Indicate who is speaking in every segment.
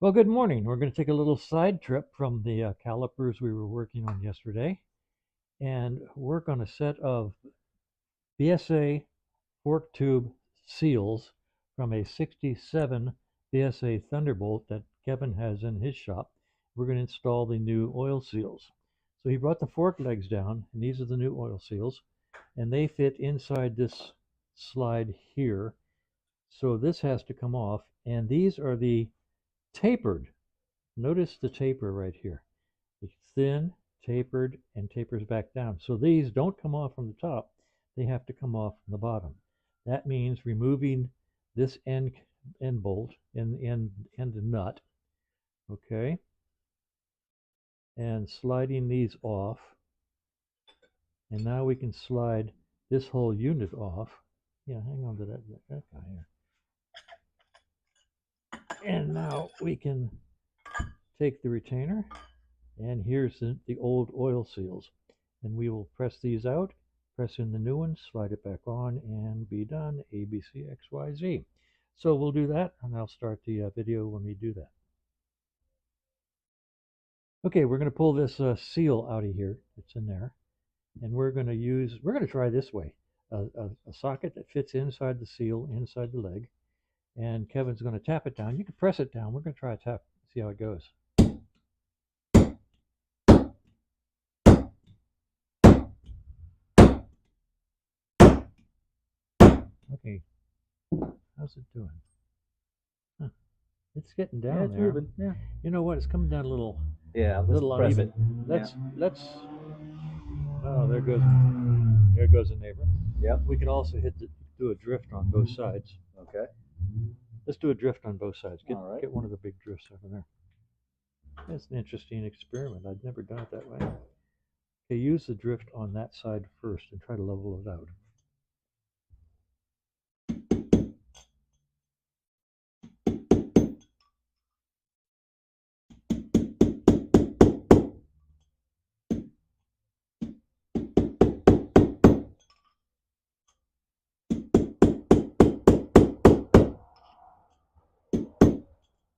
Speaker 1: Well, good morning. We're going to take a little side trip from the calipers we were working on yesterday and work on a set of BSA fork tube seals from a 67 BSA Thunderbolt that Kevin has in his shop. We're going to install the new oil seals. So he brought the fork legs down, and these are the new oil seals, and they fit inside this slide here. So this has to come off, and these are the tapered. Notice the taper right here. It's thin, tapered, and tapers back down. So these don't come off from the top. They have to come off from the bottom. That means removing this end bolt and nut, okay, and sliding these off. And now we can slide this whole unit off. Yeah, hang on to that guy here. And now we can take the retainer, and here's the old oil seals. And we will press these out, press in the new ones, slide it back on, and be done. A, B, C, X, Y, Z. So we'll do that, and I'll start the video when we do that. Okay, we're going to pull this seal out of here. It's in there. And we're going to try this way. A socket that fits inside the seal, inside the leg. And Kevin's going to tap it down. You can press it down. We're going to try a tap, see how it goes. Okay, how's it doing? Huh. It's getting down
Speaker 2: Yeah, it's
Speaker 1: there.
Speaker 2: moving. Yeah.
Speaker 1: You know what? It's coming down a little.
Speaker 2: Yeah,
Speaker 1: Little
Speaker 2: press
Speaker 1: uneven.
Speaker 2: it.
Speaker 1: Let's. Oh, there goes the neighbor.
Speaker 2: Yep.
Speaker 1: We could also do a drift on both sides.
Speaker 2: Okay.
Speaker 1: Let's do a drift on both sides.
Speaker 2: All right.
Speaker 1: Get one of the big drifts over there. That's an interesting experiment. I'd never done it that way. Okay, use the drift on that side first and try to level it out.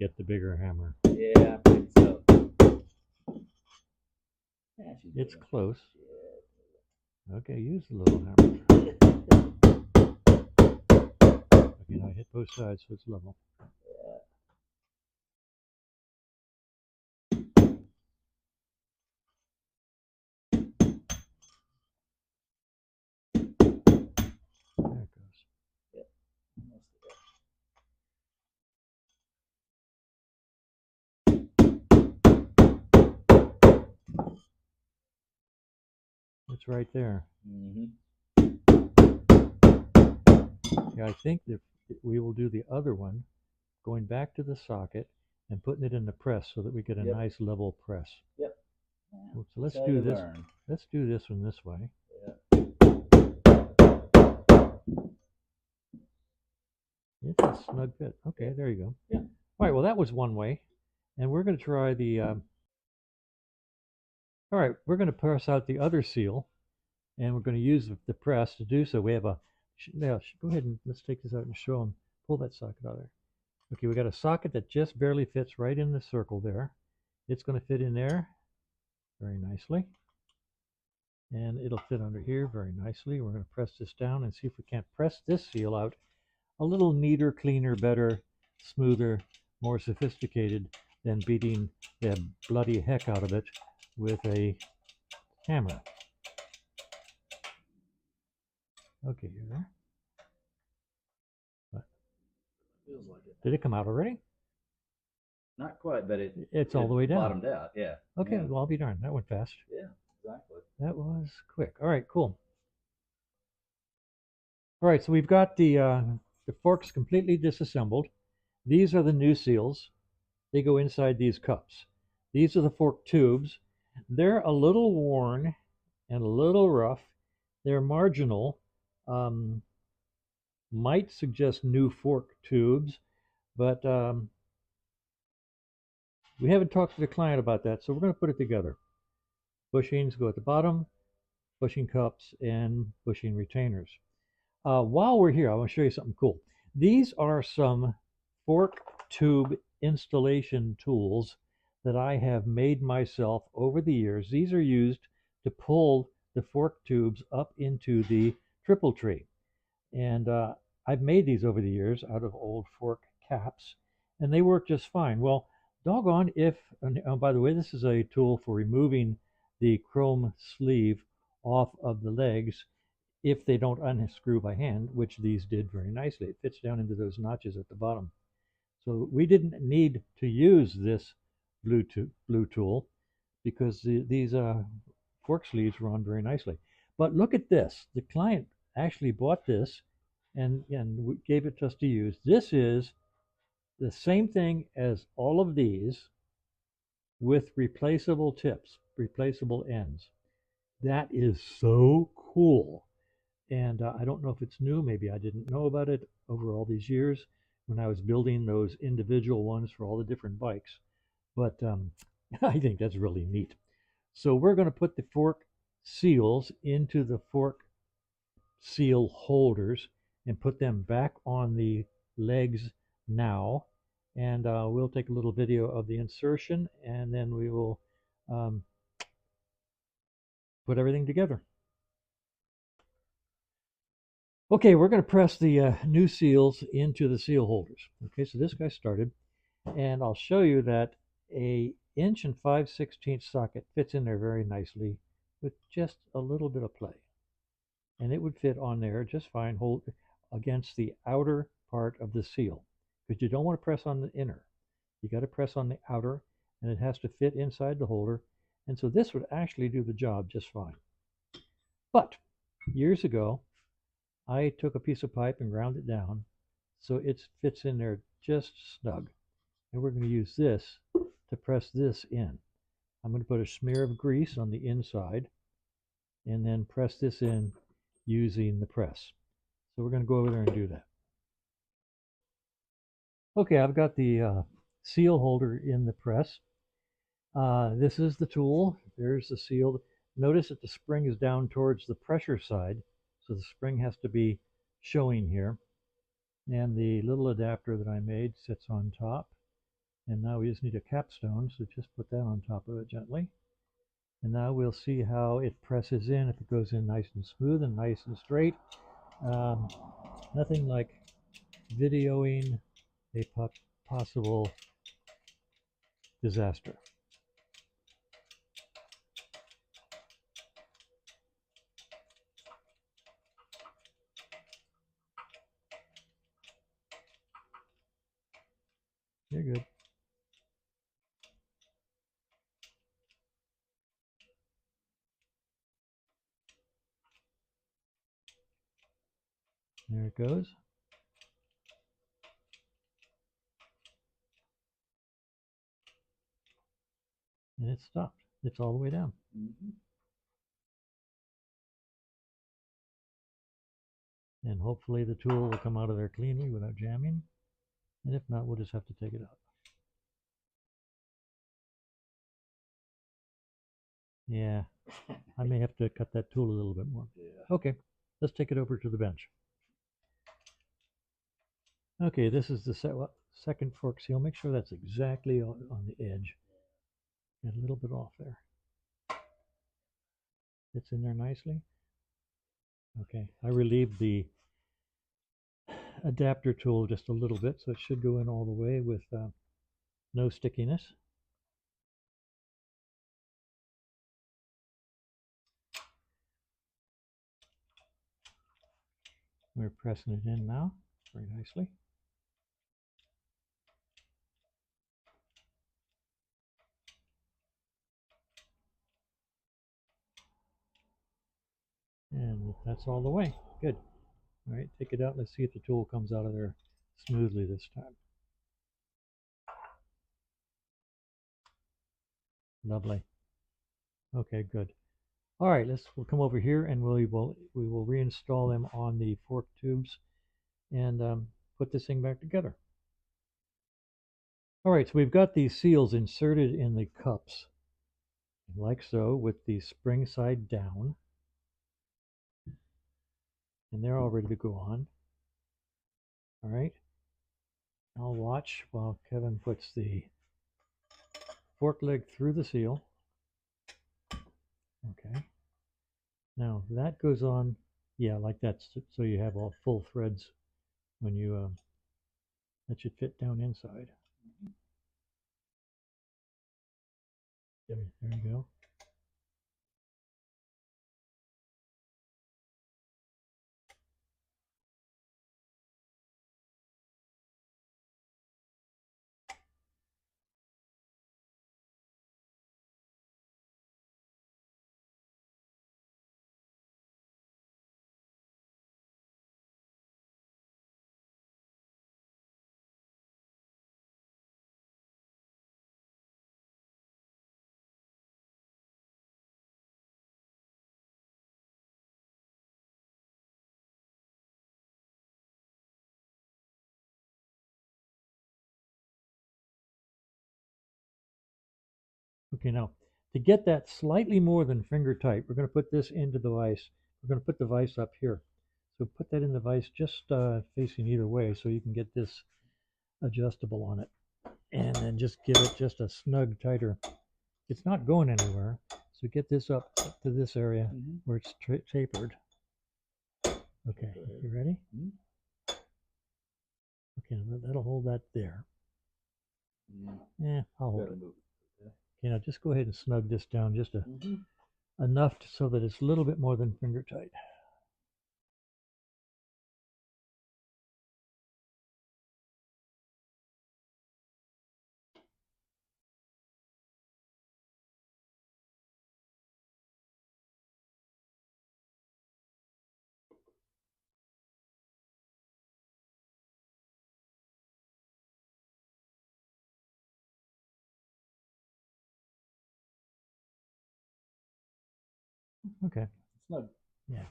Speaker 1: Get the bigger hammer.
Speaker 2: Yeah, I think so. Yeah,
Speaker 1: it's close. Okay, use the little hammer. Okay, now hit both sides so it's level. There it goes.
Speaker 2: Yep.
Speaker 1: It's right there.
Speaker 2: Mm-hmm.
Speaker 1: Yeah, I think that we will do the other one, going back to the socket and putting it in the press so that we get a nice level press.
Speaker 2: Yep.
Speaker 1: So let's do this. Let's do this one this way. It's a snug fit. Okay, there you go.
Speaker 2: Yeah.
Speaker 1: All right, well, that was one way. And we're going to try the... all right, we're going to press out the other seal. And we're going to use the press to do so. We have a... Now, go ahead and let's take this out and show them. Pull that socket out of there. Okay, we got a socket that just barely fits right in the circle there. It's going to fit in there very nicely. And it'll fit under here very nicely. We're going to press this down and see if we can't press this seal out a little neater, cleaner, better, smoother, more sophisticated than beating the bloody heck out of it with a hammer. Okay, here. What?
Speaker 2: Feels like it.
Speaker 1: Did it come out already?
Speaker 2: Not quite, but
Speaker 1: it's all the way down.
Speaker 2: Bottomed out, yeah.
Speaker 1: Okay,
Speaker 2: yeah.
Speaker 1: well, I'll be darned. That went fast.
Speaker 2: Yeah, exactly.
Speaker 1: That was quick. All right, cool. All right, so we've got the forks completely disassembled. These are the new seals. They go inside these cups. These are the fork tubes. They're a little worn and a little rough. They're marginal. Might suggest new fork tubes, but we haven't talked to the client about that, so we're going to put it together. Bushings go at the bottom, bushing cups, and bushing retainers. While we're here, I want to show you something cool. These are some fork tube installation tools that I have made myself over the years. These are used to pull the fork tubes up into the triple tree. And I've made these over the years out of old fork caps, and they work just fine. Well, doggone if, and oh, by the way, this is a tool for removing the chrome sleeve off of the legs if they don't unscrew by hand, which these did very nicely. It fits down into those notches at the bottom. So we didn't need to use this blue tool because these fork sleeves were on very nicely. But look at this. The client actually bought this and gave it to us to use. This is the same thing as all of these with replaceable tips, replaceable ends. That is so cool. And I don't know if it's new. Maybe I didn't know about it over all these years when I was building those individual ones for all the different bikes. But I think that's really neat. So we're going to put the fork seals into the fork seal holders and put them back on the legs now. And we'll take a little video of the insertion and then we will um, put everything together. Okay, we're going to press the new seals into the seal holders. Okay, so this guy started, and I'll show you that a inch and 5/16 socket fits in there very nicely with just a little bit of play. And it would fit on there just fine, hold against the outer part of the seal, because you don't want to press on the inner. You got to press on the outer, and it has to fit inside the holder. And so this would actually do the job just fine. But years ago, I took a piece of pipe and ground it down so it fits in there just snug. And we're going to use this to press this in. I'm going to put a smear of grease on the inside and then press this in using the press. So we're going to go over there and do that. Okay, I've got the seal holder in the press. This is the tool. There's the seal. Notice that the spring is down towards the pressure side, so the spring has to be showing here. And the little adapter that I made sits on top. And now we just need a capstone, so just put that on top of it gently. And now we'll see how it presses in, if it goes in nice and smooth and nice and straight. Um, Nothing like videoing a possible disaster. You're good. There it goes. And it stopped. It's all the way down.
Speaker 2: Mm-hmm.
Speaker 1: And hopefully the tool will come out of there cleanly without jamming. And if not, we'll just have to take it out. Yeah, I may have to cut that tool a little bit more.
Speaker 2: Yeah.
Speaker 1: Okay, let's take it over to the bench. Okay, this is the second fork seal. Make sure that's exactly on the edge. Get a little bit off there. Fits in there nicely. Okay, I relieved the adapter tool just a little bit, so it should go in all the way with no stickiness. We're pressing it in now very nicely. And that's all the way. Good. All right, take it out. Let's see if the tool comes out of there smoothly this time. Lovely. Okay, good. All right, we'll come over here and we will reinstall them on the fork tubes and put this thing back together. All right, so we've got these seals inserted in the cups, like so, with the spring side down, and they're all ready to go on. All right, I'll watch while Kevin puts the fork leg through the seal. Okay. Now that goes on, yeah, like that, so you have all full threads when you, that should fit down inside. There you go. Okay, now to get that slightly more than finger tight, we're going to put this into the vise. We're going to put the vise up here. So put that in the vise just facing either way so you can get this adjustable on it. And then just give it just a snug tighter. It's not going anywhere. So get this up to this area where it's tapered. Okay, you ready? Okay, that'll hold that there. Yeah, I'll hold it. Okay, now just go ahead and snug this down just enough so that it's a little bit more than finger tight. Okay.
Speaker 2: Snug.
Speaker 1: Yeah.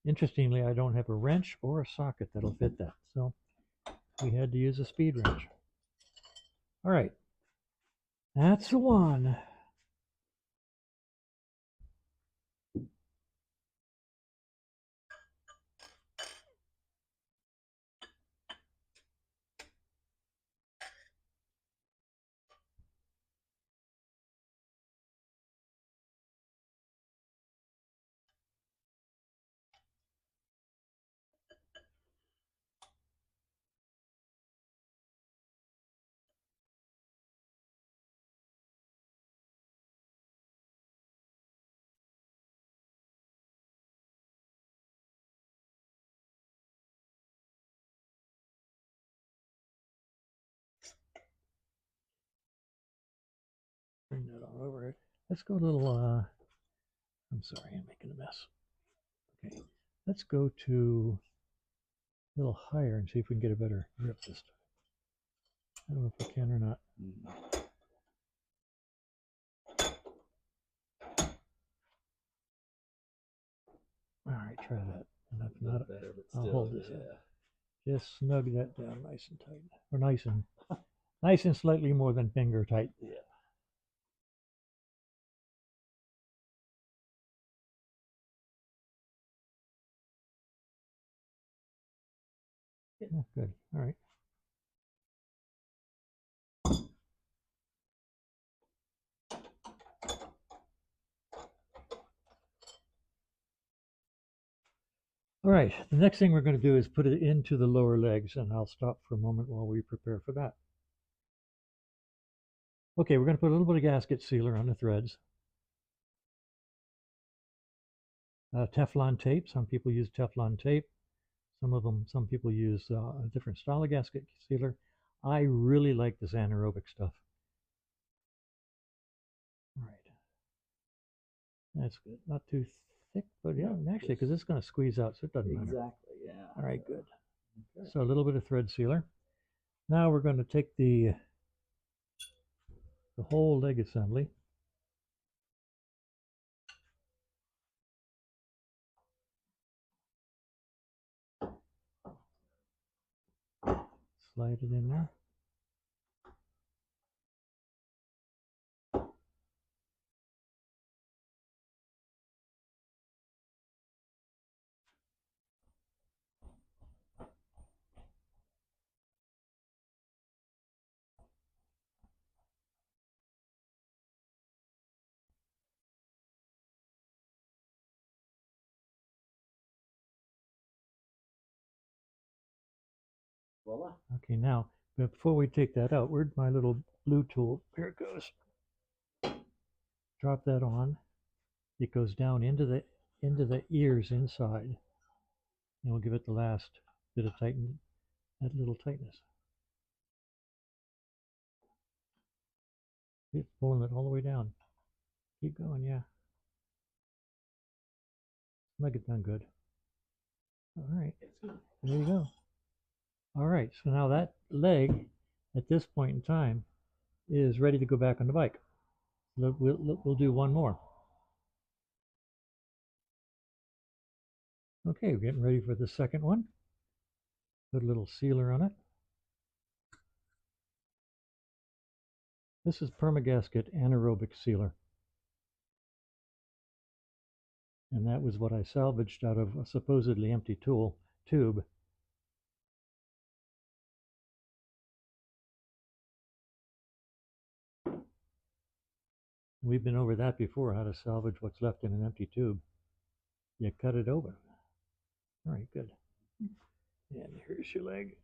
Speaker 1: Interestingly, I don't have a wrench or a socket that'll fit that, so we had to use a speed wrench. All right. That's the one. Bring that on over it. Let's go a little, I'm sorry, I'm making a mess. Okay. Let's go to a little higher and see if we can get a better grip this time. I don't know if we can or not. All right, try that. Enough, not better, but still, I'll hold this in. Just snug that down nice and tight, or nice and slightly more than finger tight. Yeah. Oh, good. All right. All right. The next thing we're going to do is put it into the lower legs, and I'll stop for a moment while we prepare for that. Okay, we're going to put a little bit of gasket sealer on the threads. Teflon tape. Some people use Teflon tape. Some people use a different style of gasket sealer. I really like this anaerobic stuff. All right. That's good. Not too thick, but yeah, actually, because it's going to squeeze out, so it doesn't matter.
Speaker 2: Exactly, yeah.
Speaker 1: All right, good. Okay. So a little bit of thread sealer. Now we're going to take the whole leg assembly. Slide it in there.
Speaker 2: voila.
Speaker 1: Okay, now, before we take that out, where'd my little blue tool? Here it goes. Drop that on. It goes down into the ears inside, and we'll give it the last bit of tighten, that little tightness. Keep pulling it all the way down. Keep going, yeah. Make it done good. All right, there you go. All right, so now that leg at this point in time is ready to go back on the bike. We'll do one more. Okay, we're getting ready for the second one. Put a little sealer on it. This is Permagasket anaerobic sealer. And that was what I salvaged out of a supposedly empty tube. We've been over that before, how to salvage what's left in an empty tube. You cut it open. All right, good. And here's your leg.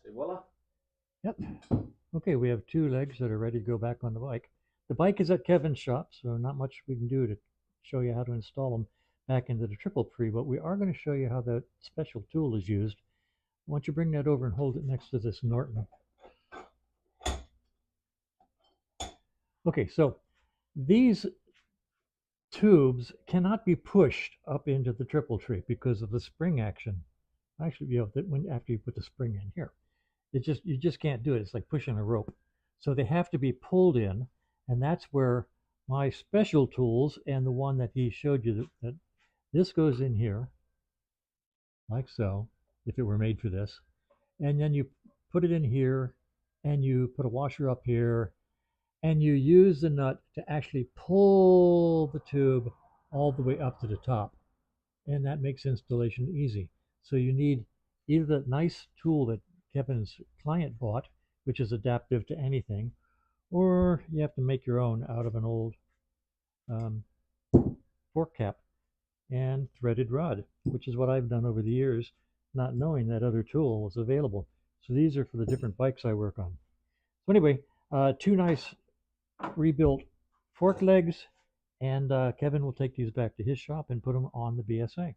Speaker 2: Say voila.
Speaker 1: Yep. Okay, we have two legs that are ready to go back on the bike. The bike is at Kevin's shop, so not much we can do to show you how to install them back into the triple tree, but we are going to show you how that special tool is used. Why don't you bring that over and hold it next to this Norton. Okay, so these tubes cannot be pushed up into the triple tree because of the spring action. Actually, after you put the spring in here, you just can't do it. It's like pushing a rope. So they have to be pulled in, and that's where my special tools and the one that he showed you that this goes in here, like so, if it were made for this, and then you put it in here, and you put a washer up here, and you use the nut to actually pull the tube all the way up to the top, and that makes installation easy. So you need either that nice tool that Kevin's client bought, which is adaptive to anything, or you have to make your own out of an old um, fork cap and threaded rod, which is what I've done over the years, not knowing that other tool was available. So these are for the different bikes I work on. So anyway, two nice rebuilt fork legs, and Kevin will take these back to his shop and put them on the BSA.